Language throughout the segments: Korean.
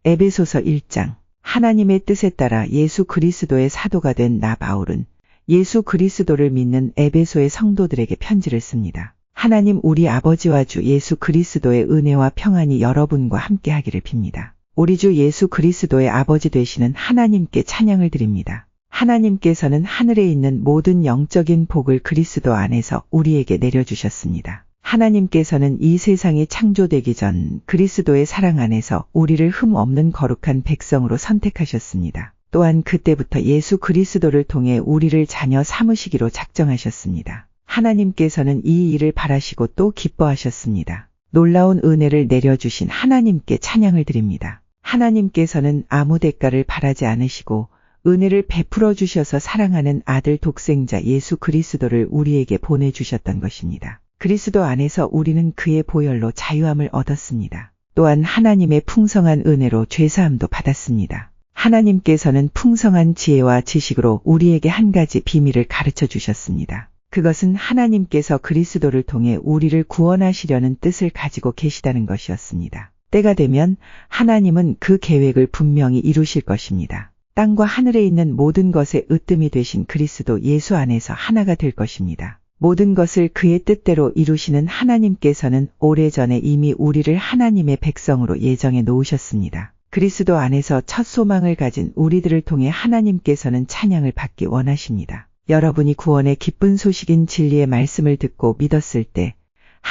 에베소서 1장. 하나님의 뜻에 따라 예수 그리스도의 사도가 된 나 바울은 예수 그리스도를 믿는 에베소의 성도들에게 편지를 씁니다. 하나님 우리 아버지와 주 예수 그리스도의 은혜와 평안이 여러분과 함께 하기를 빕니다. 우리 주 예수 그리스도의 아버지 되시는 하나님께 찬양을 드립니다. 하나님께서는 하늘에 있는 모든 영적인 복을 그리스도 안에서 우리에게 내려주셨습니다. 하나님께서는 이 세상이 창조되기 전 그리스도의 사랑 안에서 우리를 흠 없는 거룩한 백성으로 선택하셨습니다. 또한 그때부터 예수 그리스도를 통해 우리를 자녀 삼으시기로 작정하셨습니다. 하나님께서는 이 일을 바라시고 또 기뻐하셨습니다. 놀라운 은혜를 내려주신 하나님께 찬양을 드립니다. 하나님께서는 아무 대가를 바라지 않으시고 은혜를 베풀어 주셔서 사랑하는 아들 독생자 예수 그리스도를 우리에게 보내주셨던 것입니다. 그리스도 안에서 우리는 그의 보혈로 자유함을 얻었습니다. 또한 하나님의 풍성한 은혜로 죄사함도 받았습니다. 하나님께서는 풍성한 지혜와 지식으로 우리에게 한 가지 비밀을 가르쳐 주셨습니다. 그것은 하나님께서 그리스도를 통해 우리를 구원하시려는 뜻을 가지고 계시다는 것이었습니다. 때가 되면 하나님은 그 계획을 분명히 이루실 것입니다. 땅과 하늘에 있는 모든 것의 으뜸이 되신 그리스도 예수 안에서 하나가 될 것입니다. 모든 것을 그의 뜻대로 이루시는 하나님께서는 오래전에 이미 우리를 하나님의 백성으로 예정해 놓으셨습니다. 그리스도 안에서 첫 소망을 가진 우리들을 통해 하나님께서는 찬양을 받기 원하십니다. 여러분이 구원의 기쁜 소식인 진리의 말씀을 듣고 믿었을 때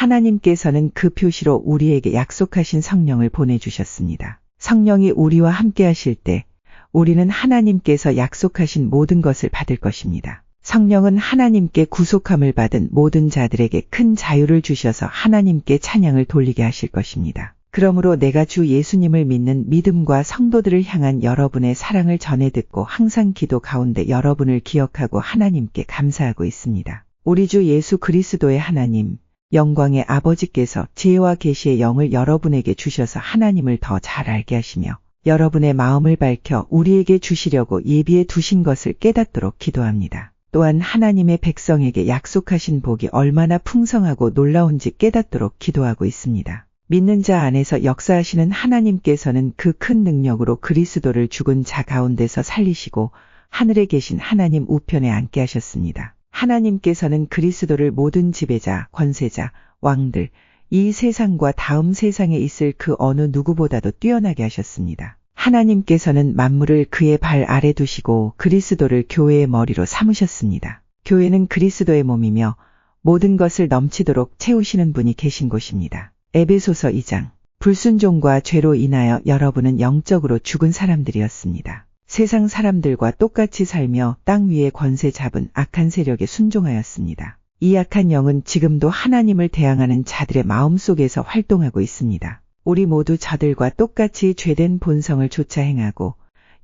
하나님께서는 그 표시로 우리에게 약속하신 성령을 보내주셨습니다. 성령이 우리와 함께 하실 때 우리는 하나님께서 약속하신 모든 것을 받을 것입니다. 성령은 하나님께 구속함을 받은 모든 자들에게 큰 자유를 주셔서 하나님께 찬양을 돌리게 하실 것입니다. 그러므로 내가 주 예수님을 믿는 믿음과 성도들을 향한 여러분의 사랑을 전해 듣고 항상 기도 가운데 여러분을 기억하고 하나님께 감사하고 있습니다. 우리 주 예수 그리스도의 하나님, 영광의 아버지께서 지혜와 계시의 영을 여러분에게 주셔서 하나님을 더 잘 알게 하시며 여러분의 마음을 밝혀 우리에게 주시려고 예비해 두신 것을 깨닫도록 기도합니다. 또한 하나님의 백성에게 약속하신 복이 얼마나 풍성하고 놀라운지 깨닫도록 기도하고 있습니다. 믿는 자 안에서 역사하시는 하나님께서는 그 큰 능력으로 그리스도를 죽은 자 가운데서 살리시고 하늘에 계신 하나님 우편에 앉게 하셨습니다. 하나님께서는 그리스도를 모든 지배자, 권세자, 왕들, 이 세상과 다음 세상에 있을 그 어느 누구보다도 뛰어나게 하셨습니다. 하나님께서는 만물을 그의 발 아래 두시고 그리스도를 교회의 머리로 삼으셨습니다. 교회는 그리스도의 몸이며 모든 것을 넘치도록 채우시는 분이 계신 곳입니다. 에베소서 2장. 불순종과 죄로 인하여 여러분은 영적으로 죽은 사람들이었습니다. 세상 사람들과 똑같이 살며 땅 위에 권세 잡은 악한 세력에 순종하였습니다. 이 악한 영은 지금도 하나님을 대항하는 자들의 마음속에서 활동하고 있습니다. 우리 모두 저들과 똑같이 죄된 본성을 좇아 행하고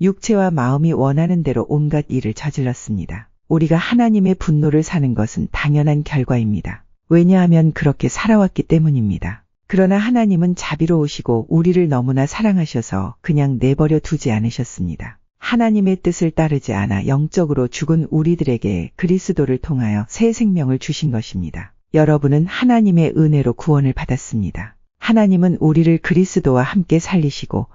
육체와 마음이 원하는 대로 온갖 일을 저질렀습니다. 우리가 하나님의 분노를 사는 것은 당연한 결과입니다. 왜냐하면 그렇게 살아왔기 때문입니다. 그러나 하나님은 자비로우시고 우리를 너무나 사랑하셔서 그냥 내버려 두지 않으셨습니다. 하나님의 뜻을 따르지 않아 영적으로 죽은 우리들에게 그리스도를 통하여 새 생명을 주신 것입니다. 여러분은 하나님의 은혜로 구원을 받았습니다. 하나님은 우리를 그리스도와 함께 살리시고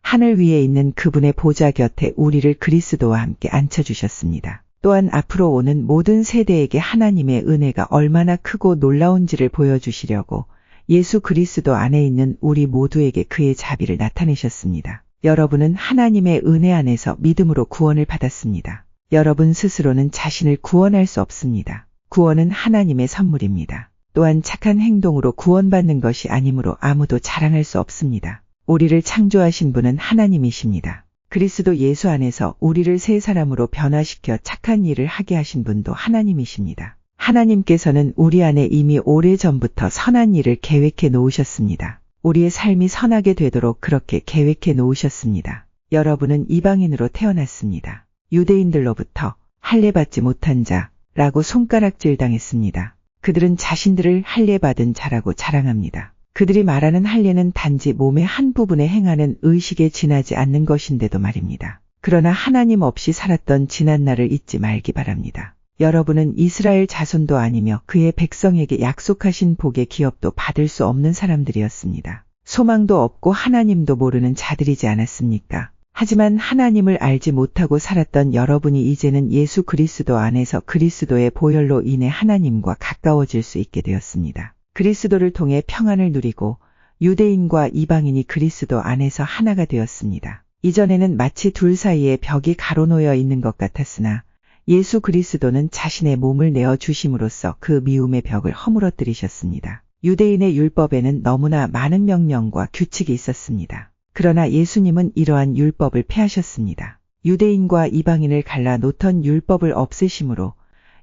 하늘 위에 있는 그분의 보좌 곁에 우리를 그리스도와 함께 앉혀주셨습니다. 또한 앞으로 오는 모든 세대에게 하나님의 은혜가 얼마나 크고 놀라운지를 보여주시려고 예수 그리스도 안에 있는 우리 모두에게 그의 자비를 나타내셨습니다. 여러분은 하나님의 은혜 안에서 믿음으로 구원을 받았습니다. 여러분 스스로는 자신을 구원할 수 없습니다. 구원은 하나님의 선물입니다. 또한 착한 행동으로 구원받는 것이 아니므로 아무도 자랑할 수 없습니다. 우리를 창조하신 분은 하나님이십니다. 그리스도 예수 안에서 우리를 새 사람으로 변화시켜 착한 일을 하게 하신 분도 하나님이십니다. 하나님께서는 우리 안에 이미 오래전부터 선한 일을 계획해 놓으셨습니다. 우리의 삶이 선하게 되도록 그렇게 계획해 놓으셨습니다. 여러분은 이방인으로 태어났습니다. 유대인들로부터 할례받지 못한 자라고 손가락질 당했습니다. 그들은 자신들을 할례받은 자라고 자랑합니다. 그들이 말하는 할례는 단지 몸의 한 부분에 행하는 의식에 지나지 않는 것인데도 말입니다. 그러나 하나님 없이 살았던 지난 날을 잊지 말기 바랍니다. 여러분은 이스라엘 자손도 아니며 그의 백성에게 약속하신 복의 기업도 받을 수 없는 사람들이었습니다. 소망도 없고 하나님도 모르는 자들이지 않았습니까? 하지만 하나님을 알지 못하고 살았던 여러분이 이제는 예수 그리스도 안에서 그리스도의 보혈로 인해 하나님과 가까워질 수 있게 되었습니다. 그리스도를 통해 평안을 누리고 유대인과 이방인이 그리스도 안에서 하나가 되었습니다. 이전에는 마치 둘 사이에 벽이 가로놓여 있는 것 같았으나 예수 그리스도는 자신의 몸을 내어 주심으로써 그 미움의 벽을 허물어뜨리셨습니다. 유대인의 율법에는 너무나 많은 명령과 규칙이 있었습니다. 그러나 예수님은 이러한 율법을 폐하셨습니다. 유대인과 이방인을 갈라 놓던 율법을 없애심으로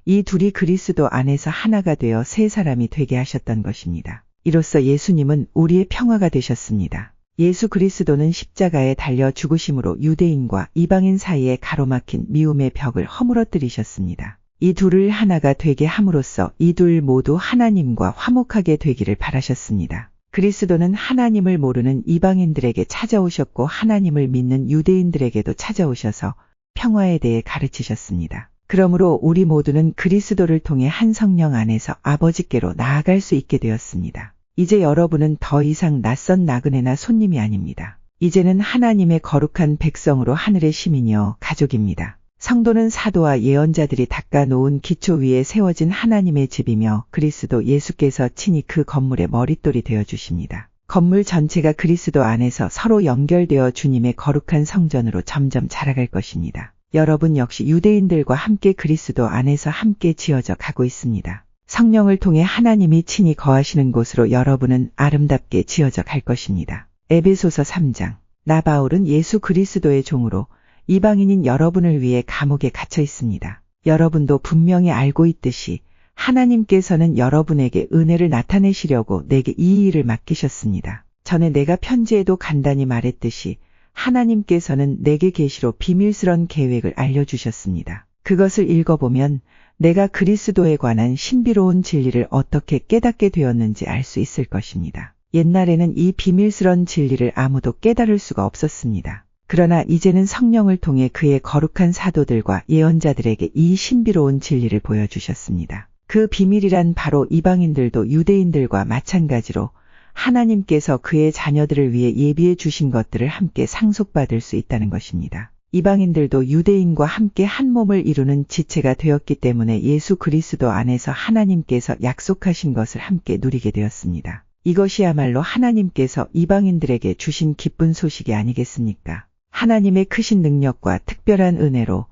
이 둘이 그리스도 안에서 하나가 되어 세 사람이 되게 하셨던 것입니다. 이로써 예수님은 우리의 평화가 되셨습니다. 예수 그리스도는 십자가에 달려 죽으심으로 유대인과 이방인 사이에 가로막힌 미움의 벽을 허물어뜨리셨습니다. 이 둘을 하나가 되게 함으로써 이 둘 모두 하나님과 화목하게 되기를 바라셨습니다. 그리스도는 하나님을 모르는 이방인들에게 찾아오셨고 하나님을 믿는 유대인들에게도 찾아오셔서 평화에 대해 가르치셨습니다. 그러므로 우리 모두는 그리스도를 통해 한 성령 안에서 아버지께로 나아갈 수 있게 되었습니다. 이제 여러분은 더 이상 낯선 나그네나 손님이 아닙니다. 이제는 하나님의 거룩한 백성으로 하늘의 시민이여 가족입니다. 성도는 사도와 예언자들이 닦아 놓은 기초 위에 세워진 하나님의 집이며 그리스도 예수께서 친히 그 건물의 머릿돌이 되어 주십니다. 건물 전체가 그리스도 안에서 서로 연결되어 주님의 거룩한 성전으로 점점 자라갈 것입니다. 여러분 역시 유대인들과 함께 그리스도 안에서 함께 지어져 가고 있습니다. 성령을 통해 하나님이 친히 거하시는 곳으로 여러분은 아름답게 지어져 갈 것입니다. 에베소서 3장. 나 바울은 예수 그리스도의 종으로 이방인인 여러분을 위해 감옥에 갇혀 있습니다. 여러분도 분명히 알고 있듯이 하나님께서는 여러분에게 은혜를 나타내시려고 내게 이 일을 맡기셨습니다. 전에 내가 편지에도 간단히 말했듯이 하나님께서는 내게 계시로 비밀스런 계획을 알려주셨습니다. 그것을 읽어보면 내가 그리스도에 관한 신비로운 진리를 어떻게 깨닫게 되었는지 알 수 있을 것입니다. 옛날에는 이 비밀스런 진리를 아무도 깨달을 수가 없었습니다. 그러나 이제는 성령을 통해 그의 거룩한 사도들과 예언자들에게 이 신비로운 진리를 보여주셨습니다. 그 비밀이란 바로 이방인들도 유대인들과 마찬가지로 하나님께서 그의 자녀들을 위해 예비해 주신 것들을 함께 상속받을 수 있다는 것입니다. 이방인들도 유대인과 함께 한 몸을 이루는 지체가 되었기 때문에 예수 그리스도 안에서 하나님께서 약속하신 것을 함께 누리게 되었습니다. 이것이야말로 하나님께서 이방인들에게 주신 기쁜 소식이 아니겠습니까? 하나님의 크신 능력과 특별한 은혜로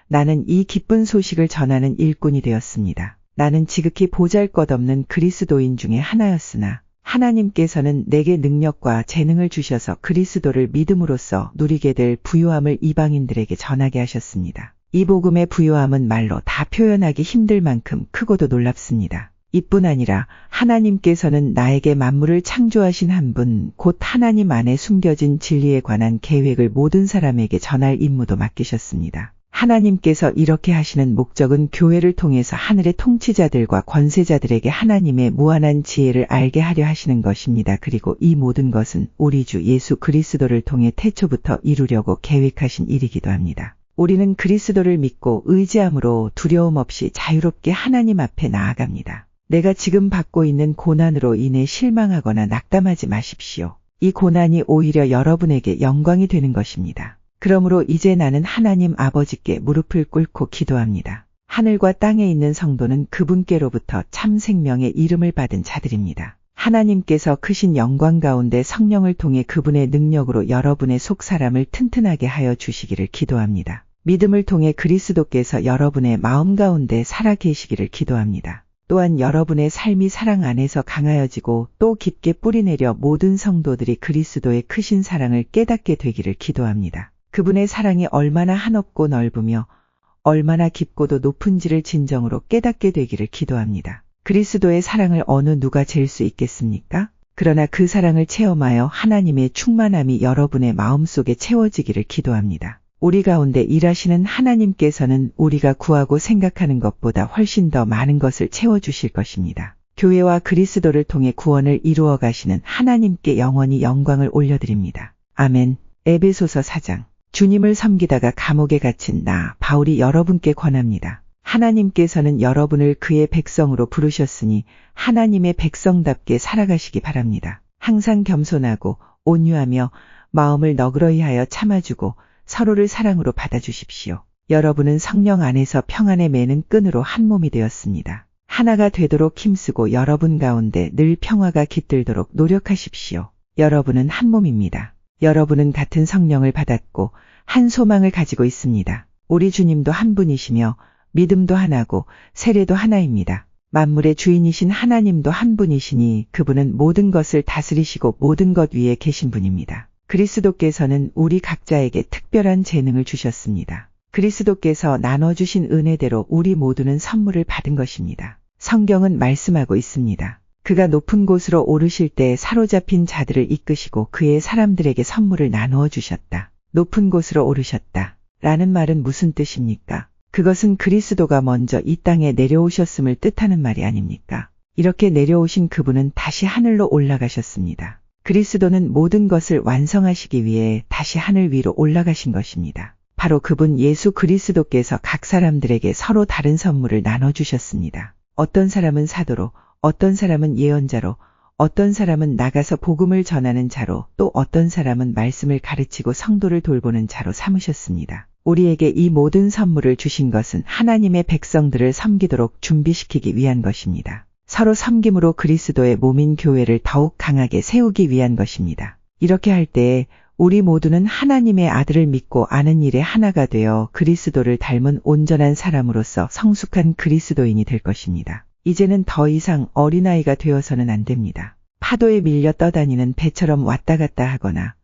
나는 이 기쁜 소식을 전하는 일꾼이 되었습니다. 나는 지극히 보잘것없는 그리스도인 중에 하나였으나 하나님께서는 내게 능력과 재능을 주셔서 그리스도를 믿음으로써 누리게 될 부요함을 이방인들에게 전하게 하셨습니다. 이 복음의 부요함은 말로 다 표현하기 힘들 만큼 크고도 놀랍습니다. 이뿐 아니라 하나님께서는 나에게 만물을 창조하신 한 분, 곧 하나님 안에 숨겨진 진리에 관한 계획을 모든 사람에게 전할 임무도 맡기셨습니다. 하나님께서 이렇게 하시는 목적은 교회를 통해서 하늘의 통치자들과 권세자들에게 하나님의 무한한 지혜를 알게 하려 하시는 것입니다. 그리고 이 모든 것은 우리 주 예수 그리스도를 통해 태초부터 이루려고 계획하신 일이기도 합니다. 우리는 그리스도를 믿고 의지함으로 두려움 없이 자유롭게 하나님 앞에 나아갑니다. 내가 지금 받고 있는 고난으로 인해 실망하거나 낙담하지 마십시오. 이 고난이 오히려 여러분에게 영광이 되는 것입니다. 그러므로 이제 나는 하나님 아버지께 무릎을 꿇고 기도합니다. 하늘과 땅에 있는 성도는 그분께로부터 참 생명의 이름을 받은 자들입니다. 하나님께서 크신 영광 가운데 성령을 통해 그분의 능력으로 여러분의 속사람을 튼튼하게 하여 주시기를 기도합니다. 믿음을 통해 그리스도께서 여러분의 마음 가운데 살아 계시기를 기도합니다. 또한 여러분의 삶이 사랑 안에서 강하여지고 또 깊게 뿌리내려 모든 성도들이 그리스도의 크신 사랑을 깨닫게 되기를 기도합니다. 그분의 사랑이 얼마나 한없고 넓으며 얼마나 깊고도 높은지를 진정으로 깨닫게 되기를 기도합니다. 그리스도의 사랑을 어느 누가 잴 수 있겠습니까? 그러나 그 사랑을 체험하여 하나님의 충만함이 여러분의 마음속에 채워지기를 기도합니다. 우리 가운데 일하시는 하나님께서는 우리가 구하고 생각하는 것보다 훨씬 더 많은 것을 채워주실 것입니다. 교회와 그리스도를 통해 구원을 이루어 가시는 하나님께 영원히 영광을 올려드립니다. 아멘. 에베소서 4장. 주님을 섬기다가 감옥에 갇힌 나 바울이 여러분께 권합니다. 하나님께서는 여러분을 그의 백성으로 부르셨으니 하나님의 백성답게 살아가시기 바랍니다. 항상 겸손하고 온유하며 마음을 너그러이 하여 참아주고 서로를 사랑으로 받아주십시오. 여러분은 성령 안에서 평안에 매는 끈으로 한 몸이 되었습니다. 하나가 되도록 힘쓰고 여러분 가운데 늘 평화가 깃들도록 노력하십시오. 여러분은 한 몸입니다. 여러분은 같은 성령을 받았고 한 소망을 가지고 있습니다. 우리 주님도 한 분이시며 믿음도 하나고 세례도 하나입니다. 만물의 주인이신 하나님도 한 분이시니 그분은 모든 것을 다스리시고 모든 것 위에 계신 분입니다. 그리스도께서는 우리 각자에게 특별한 재능을 주셨습니다. 그리스도께서 나눠주신 은혜대로 우리 모두는 선물을 받은 것입니다. 성경은 말씀하고 있습니다. 그가 높은 곳으로 오르실 때 사로잡힌 자들을 이끄시고 그의 사람들에게 선물을 나누어 주셨다. 높은 곳으로 오르셨다. 라는 말은 무슨 뜻입니까? 그것은 그리스도가 먼저 이 땅에 내려오셨음을 뜻하는 말이 아닙니까? 이렇게 내려오신 그분은 다시 하늘로 올라가셨습니다. 그리스도는 모든 것을 완성하시기 위해 다시 하늘 위로 올라가신 것입니다. 바로 그분 예수 그리스도께서 각 사람들에게 서로 다른 선물을 나눠주셨습니다. 어떤 사람은 사도로, 어떤 사람은 예언자로, 어떤 사람은 나가서 복음을 전하는 자로, 또 어떤 사람은 말씀을 가르치고 성도를 돌보는 자로 삼으셨습니다. 우리에게 이 모든 선물을 주신 것은 하나님의 백성들을 섬기도록 준비시키기 위한 것입니다. 서로 섬김으로 그리스도의 몸인 교회를 더욱 강하게 세우기 위한 것입니다. 이렇게 할 때에 우리 모두는 하나님의 아들을 믿고 아는 일에 하나가 되어 그리스도를 닮은 온전한 사람으로서 성숙한 그리스도인이 될 것입니다. 이제는 더 이상 어린아이가 되어서는 안 됩니다. 파도에 밀려 떠다니는 배처럼 왔다 갔다 하거나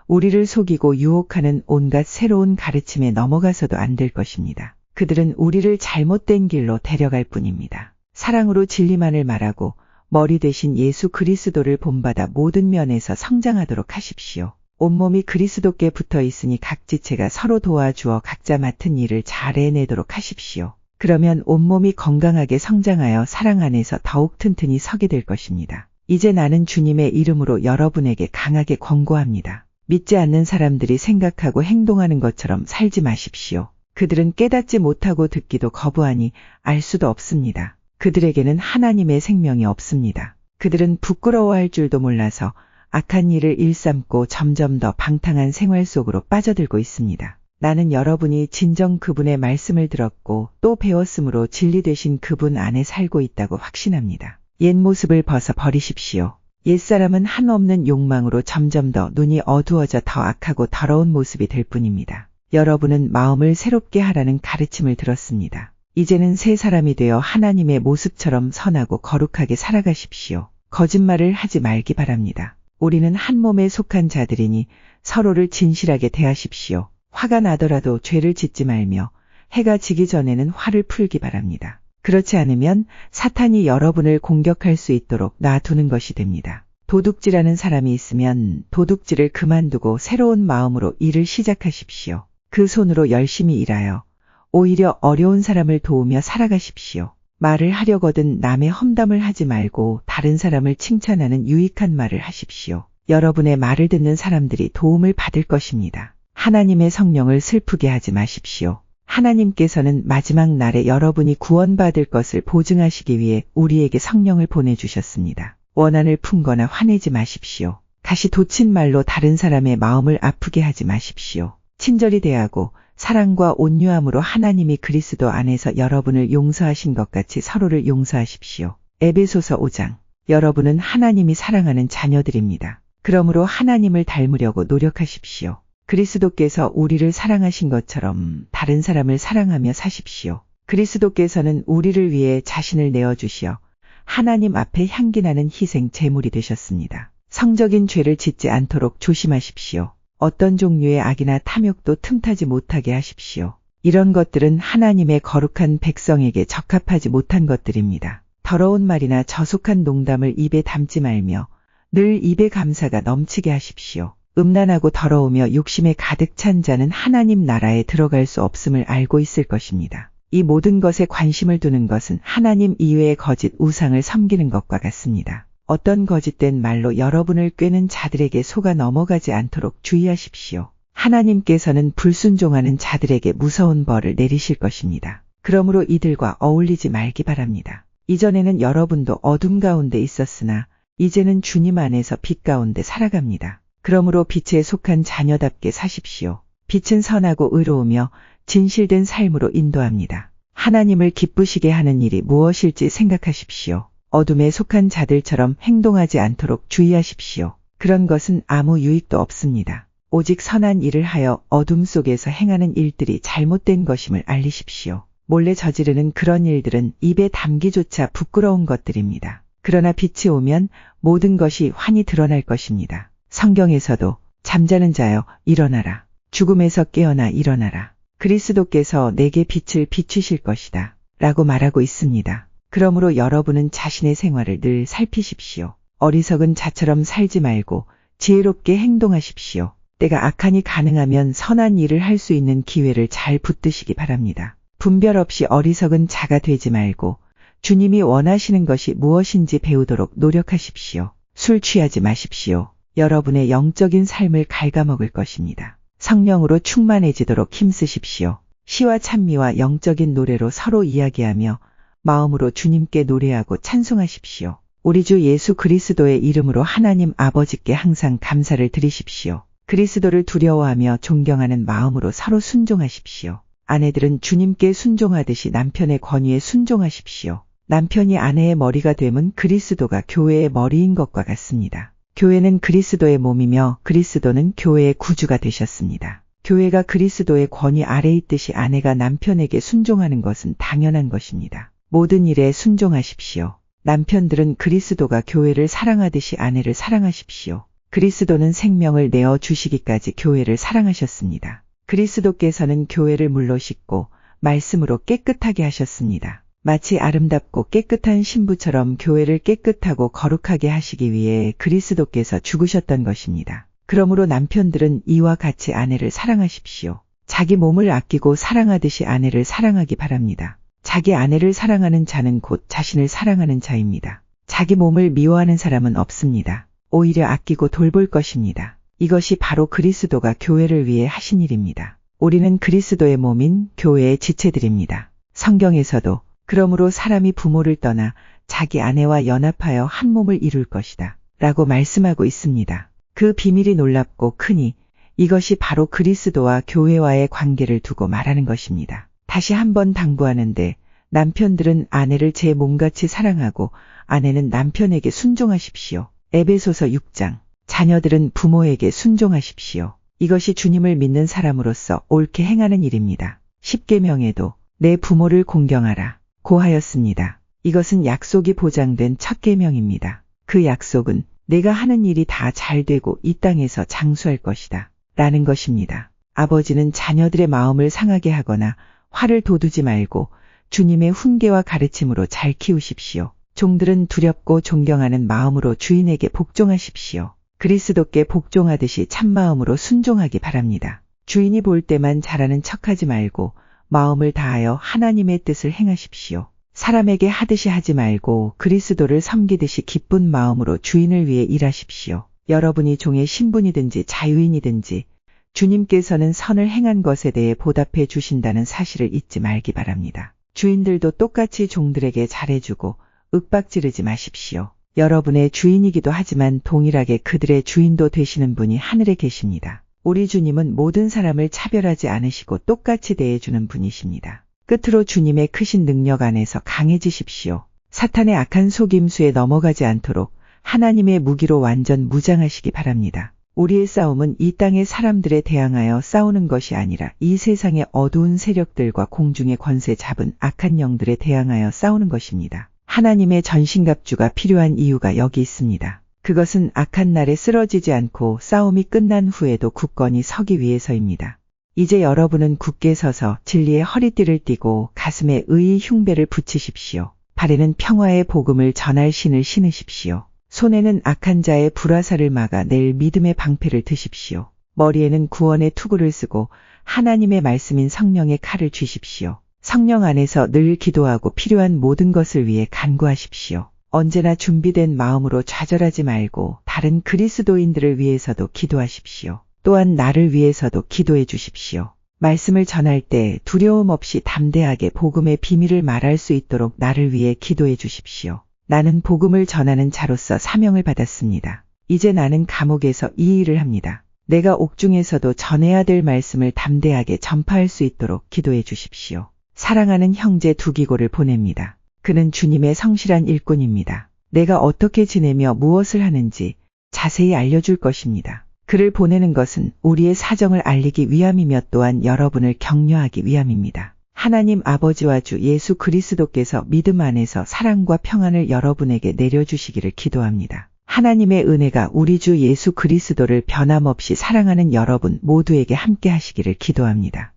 우리를 속이고 유혹하는 온갖 새로운 가르침에 넘어가서도 안 될 것입니다. 그들은 우리를 잘못된 길로 데려갈 뿐입니다. 사랑으로 진리만을 말하고 머리 대신 예수 그리스도를 본받아 모든 면에서 성장하도록 하십시오. 온몸이 그리스도께 붙어 있으니 각 지체가 서로 도와주어 각자 맡은 일을 잘 해내도록 하십시오. 그러면 온몸이 건강하게 성장하여 사랑 안에서 더욱 튼튼히 서게 될 것입니다. 이제 나는 주님의 이름으로 여러분에게 강하게 권고합니다. 믿지 않는 사람들이 생각하고 행동하는 것처럼 살지 마십시오. 그들은 깨닫지 못하고 듣기도 거부하니 알 수도 없습니다. 그들에게는 하나님의 생명이 없습니다. 그들은 부끄러워할 줄도 몰라서 악한 일을 일삼고 점점 더 방탕한 생활 속으로 빠져들고 있습니다. 나는 여러분이 진정 그분의 말씀을 들었고 또 배웠으므로 진리 되신 그분 안에 살고 있다고 확신합니다. 옛 모습을 벗어 버리십시오. 옛사람은 한없는 욕망으로 점점 더 눈이 어두워져 더 악하고 더러운 모습이 될 뿐입니다. 여러분은 마음을 새롭게 하라는 가르침을 들었습니다. 이제는 새 사람이 되어 하나님의 모습처럼 선하고 거룩하게 살아가십시오. 거짓말을 하지 말기 바랍니다. 우리는 한 몸에 속한 자들이니 서로를 진실하게 대하십시오. 화가 나더라도 죄를 짓지 말며 해가 지기 전에는 화를 풀기 바랍니다. 그렇지 않으면 사탄이 여러분을 공격할 수 있도록 놔두는 것이 됩니다. 도둑질하는 사람이 있으면 도둑질을 그만두고 새로운 마음으로 일을 시작하십시오. 그 손으로 열심히 일하여 오히려 어려운 사람을 도우며 살아가십시오. 말을 하려거든 남의 험담을 하지 말고 다른 사람을 칭찬하는 유익한 말을 하십시오. 여러분의 말을 듣는 사람들이 도움을 받을 것입니다. 하나님의 성령을 슬프게 하지 마십시오. 하나님께서는 마지막 날에 여러분이 구원받을 것을 보증하시기 위해 우리에게 성령을 보내주셨습니다. 원한을 품거나 화내지 마십시오. 다시 돋친 말로 다른 사람의 마음을 아프게 하지 마십시오. 친절히 대하고 사랑과 온유함으로 하나님이 그리스도 안에서 여러분을 용서하신 것 같이 서로를 용서하십시오. 에베소서 5장. 여러분은 하나님이 사랑하는 자녀들입니다. 그러므로 하나님을 닮으려고 노력하십시오. 그리스도께서 우리를 사랑하신 것처럼 다른 사람을 사랑하며 사십시오. 그리스도께서는 우리를 위해 자신을 내어주시어 하나님 앞에 향기나는 희생 제물이 되셨습니다. 성적인 죄를 짓지 않도록 조심하십시오. 어떤 종류의 악이나 탐욕도 틈타지 못하게 하십시오. 이런 것들은 하나님의 거룩한 백성에게 적합하지 못한 것들입니다. 더러운 말이나 저속한 농담을 입에 담지 말며 늘 입에 감사가 넘치게 하십시오. 음란하고 더러우며 욕심에 가득 찬 자는 하나님 나라에 들어갈 수 없음을 알고 있을 것입니다. 이 모든 것에 관심을 두는 것은 하나님 이외의 거짓 우상을 섬기는 것과 같습니다. 어떤 거짓된 말로 여러분을 꿰는 자들에게 속아 넘어가지 않도록 주의하십시오. 하나님께서는 불순종하는 자들에게 무서운 벌을 내리실 것입니다. 그러므로 이들과 어울리지 말기 바랍니다. 이전에는 여러분도 어둠 가운데 있었으나 이제는 주님 안에서 빛 가운데 살아갑니다. 그러므로 빛에 속한 자녀답게 사십시오. 빛은 선하고 의로우며 진실된 삶으로 인도합니다. 하나님을 기쁘시게 하는 일이 무엇일지 생각하십시오. 어둠에 속한 자들처럼 행동하지 않도록 주의하십시오. 그런 것은 아무 유익도 없습니다. 오직 선한 일을 하여 어둠 속에서 행하는 일들이 잘못된 것임을 알리십시오. 몰래 저지르는 그런 일들은 입에 담기조차 부끄러운 것들입니다. 그러나 빛이 오면 모든 것이 환히 드러날 것입니다. 성경에서도 잠자는 자여 일어나라. 죽음에서 깨어나 일어나라. 그리스도께서 내게 빛을 비추실 것이다. 라고 말하고 있습니다. 그러므로 여러분은 자신의 생활을 늘 살피십시오. 어리석은 자처럼 살지 말고 지혜롭게 행동하십시오. 때가 악하니 가능하면 선한 일을 할 수 있는 기회를 잘 붙드시기 바랍니다. 분별 없이 어리석은 자가 되지 말고 주님이 원하시는 것이 무엇인지 배우도록 노력하십시오. 술 취하지 마십시오. 여러분의 영적인 삶을 갉아먹을 것입니다. 성령으로 충만해지도록 힘쓰십시오. 시와 찬미와 영적인 노래로 서로 이야기하며 마음으로 주님께 노래하고 찬송하십시오. 우리 주 예수 그리스도의 이름으로 하나님 아버지께 항상 감사를 드리십시오. 그리스도를 두려워하며 존경하는 마음으로 서로 순종하십시오. 아내들은 주님께 순종하듯이 남편의 권위에 순종하십시오. 남편이 아내의 머리가 됨은 그리스도가 교회의 머리인 것과 같습니다. 교회는 그리스도의 몸이며 그리스도는 교회의 구주가 되셨습니다. 교회가 그리스도의 권위 아래 있듯이 아내가 남편에게 순종하는 것은 당연한 것입니다. 모든 일에 순종하십시오. 남편들은 그리스도가 교회를 사랑하듯이 아내를 사랑하십시오. 그리스도는 생명을 내어 주시기까지 교회를 사랑하셨습니다. 그리스도께서는 교회를 물로 씻고 말씀으로 깨끗하게 하셨습니다. 마치 아름답고 깨끗한 신부처럼 교회를 깨끗하고 거룩하게 하시기 위해 그리스도께서 죽으셨던 것입니다. 그러므로 남편들은 이와 같이 아내를 사랑하십시오. 자기 몸을 아끼고 사랑하듯이 아내를 사랑하기 바랍니다. 자기 아내를 사랑하는 자는 곧 자신을 사랑하는 자입니다. 자기 몸을 미워하는 사람은 없습니다. 오히려 아끼고 돌볼 것입니다. 이것이 바로 그리스도가 교회를 위해 하신 일입니다. 우리는 그리스도의 몸인 교회의 지체들입니다. 성경에서도 그러므로 사람이 부모를 떠나 자기 아내와 연합하여 한 몸을 이룰 것이다. 라고 말씀하고 있습니다. 그 비밀이 놀랍고 크니 이것이 바로 그리스도와 교회와의 관계를 두고 말하는 것입니다. 다시 한번 당부하는데 남편들은 아내를 제 몸같이 사랑하고 아내는 남편에게 순종하십시오. 에베소서 6장. 자녀들은 부모에게 순종하십시오. 이것이 주님을 믿는 사람으로서 옳게 행하는 일입니다. 십계명에도 내 부모를 공경하라 고하였습니다. 이것은 약속이 보장된 첫 계명입니다. 그 약속은 내가 하는 일이 다 잘되고 이 땅에서 장수할 것이다. 라는 것입니다. 아버지는 자녀들의 마음을 상하게 하거나 화를 돋우지 말고 주님의 훈계와 가르침으로 잘 키우십시오. 종들은 두렵고 존경하는 마음으로 주인에게 복종하십시오. 그리스도께 복종하듯이 참마음으로 순종하기 바랍니다. 주인이 볼 때만 잘하는 척하지 말고 마음을 다하여 하나님의 뜻을 행하십시오. 사람에게 하듯이 하지 말고 그리스도를 섬기듯이 기쁜 마음으로 주인을 위해 일하십시오. 여러분이 종의 신분이든지 자유인이든지 주님께서는 선을 행한 것에 대해 보답해 주신다는 사실을 잊지 말기 바랍니다. 주인들도 똑같이 종들에게 잘해주고 윽박지르지 마십시오. 여러분의 주인이기도 하지만 동일하게 그들의 주인도 되시는 분이 하늘에 계십니다. 우리 주님은 모든 사람을 차별하지 않으시고 똑같이 대해주는 분이십니다. 끝으로 주님의 크신 능력 안에서 강해지십시오. 사탄의 악한 속임수에 넘어가지 않도록 하나님의 무기로 완전 무장하시기 바랍니다. 우리의 싸움은 이 땅의 사람들에 대항하여 싸우는 것이 아니라 이 세상의 어두운 세력들과 공중의 권세 잡은 악한 영들에 대항하여 싸우는 것입니다. 하나님의 전신갑주가 필요한 이유가 여기 있습니다. 그것은 악한 날에 쓰러지지 않고 싸움이 끝난 후에도 굳건히 서기 위해서입니다. 이제 여러분은 굳게 서서 진리의 허리띠를 띠고 가슴에 의의 흉배를 붙이십시오. 발에는 평화의 복음을 전할 신을 신으십시오. 손에는 악한 자의 불화살을 막아 낼 믿음의 방패를 드십시오. 머리에는 구원의 투구를 쓰고 하나님의 말씀인 성령의 칼을 쥐십시오. 성령 안에서 늘 기도하고 필요한 모든 것을 위해 간구하십시오. 언제나 준비된 마음으로 좌절하지 말고 다른 그리스도인들을 위해서도 기도하십시오. 또한 나를 위해서도 기도해 주십시오. 말씀을 전할 때 두려움 없이 담대하게 복음의 비밀을 말할 수 있도록 나를 위해 기도해 주십시오. 나는 복음을 전하는 자로서 사명을 받았습니다. 이제 나는 감옥에서 이 일을 합니다. 내가 옥중에서도 전해야 될 말씀을 담대하게 전파할 수 있도록 기도해 주십시오. 사랑하는 형제 두기고를 보냅니다. 그는 주님의 성실한 일꾼입니다. 내가 어떻게 지내며 무엇을 하는지 자세히 알려줄 것입니다. 그를 보내는 것은 우리의 사정을 알리기 위함이며 또한 여러분을 격려하기 위함입니다. 하나님 아버지와 주 예수 그리스도께서 믿음 안에서 사랑과 평안을 여러분에게 내려주시기를 기도합니다. 하나님의 은혜가 우리 주 예수 그리스도를 변함없이 사랑하는 여러분 모두에게 함께 하시기를 기도합니다.